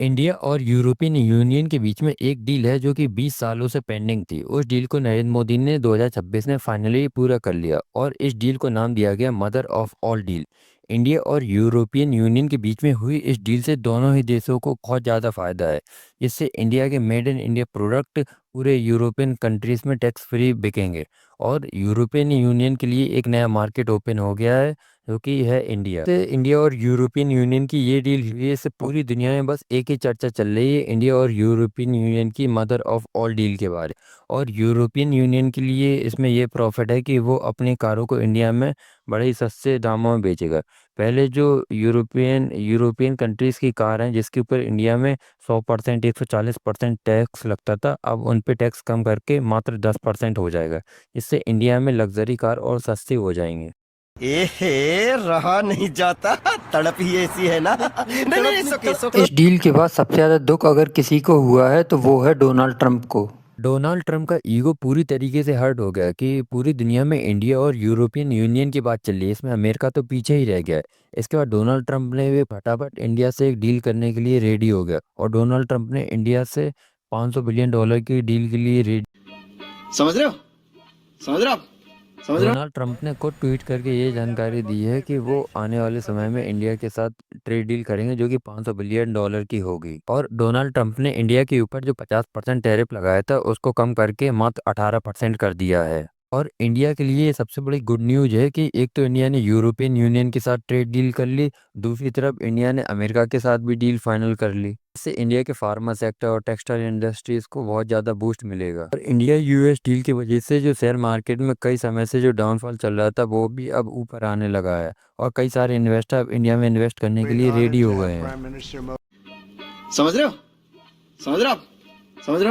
India और European union के बीच में एक डील है जो कि 20 सालों से पेंडिंग थी। उस डील को नरेंद्र मोदी ने 2026 में फाइनली पूरा कर लिया और इस डील को नाम दिया गया mother of all deal. India और यूरोपियन यूनियन के बीच में हुई इस डील से दोनों ही देशों को बहुत ज़्यादा फायदा है। इससे इंडिया के मेड इन इंडिया प्रोडक्ट पूरे यूरोपियन कंट्रीज में टैक्स फ्री बिकेंगे और यूरोपियन यूनियन के लिए एक नया मार्केट ओपन हो गया है जो कि है इंडिया। से इंडिया और यूरोपियन यूनियन की ये डील हुई है, इससे पूरी दुनिया में बस एक ही चर्चा चल रही है, इंडिया और यूरोपियन यूनियन की मदर ऑफ ऑल डील के बारे। और यूरोपियन यूनियन के लिए इसमें ये प्रॉफिट है कि वो अपनी कारों को इंडिया में बड़े ही सस्ते दामों में बेचेगा। पहले जो यूरोपियन यूरोपियन कंट्रीज़ की कार हैं जिसके ऊपर इंडिया में 100% 140% टैक्स लगता था, अब उन पे टैक्स कम करके मात्र 10% हो जाएगा। इससे इंडिया में लग्जरी कार और सस्ती हो जाएंगी। एहे रहा नहीं जाता। तड़प ही ऐसी है ना। नहीं नहीं सुके सुके। इस डील के बाद सबसे ज़्यादा दुख अगर किसी को हुआ है तो वो है डोनाल्ड ट्रंप को। डोनाल्ड ट्रंप का ईगो पूरी तरीके से हर्ट हो गया कि पूरी दुनिया में इंडिया और यूरोपियन यूनियन की बात चल रही है, इसमें अमेरिका तो पीछे ही रह गया है। इसके बाद डोनाल्ड ट्रंप ने भी फटाफट इंडिया से एक डील करने के लिए रेडी हो गया और डोनाल्ड ट्रंप ने इंडिया से $500 बिलियन की डील के लिए रेडी। समझ रहे हो? समझ रहे हो आप? समझ रहे हो? डोनाल्ड ट्रंप ने खुद ट्वीट करके ये जानकारी दी है कि वो आने वाले समय में इंडिया के साथ ट्रेड डील करेंगे जो कि $500 बिलियन की होगी। और डोनाल्ड ट्रंप ने इंडिया के ऊपर जो 50% टैरिफ लगाया था उसको कम करके मात्र 18% कर दिया है। और इंडिया के लिए ये सबसे बड़ी गुड न्यूज है कि एक तो इंडिया ने यूरोपियन यूनियन के साथ ट्रेड डील कर ली, दूसरी तरफ इंडिया ने अमेरिका के साथ भी डील फाइनल कर ली। इससे इंडिया के फार्मा सेक्टर और टेक्सटाइल इंडस्ट्रीज को बहुत ज़्यादा बूस्ट मिलेगा। और इंडिया यूएस डील की वजह से जो शेयर मार्केट में कई समय से जो डाउनफॉल चल रहा था वो भी अब ऊपर आने लगा है और कई सारे इन्वेस्टर अब इंडिया में इन्वेस्ट करने के लिए रेडी हो गए हैं। समझ रहे हो? समझ रहे हो आप? समझ रहे हो?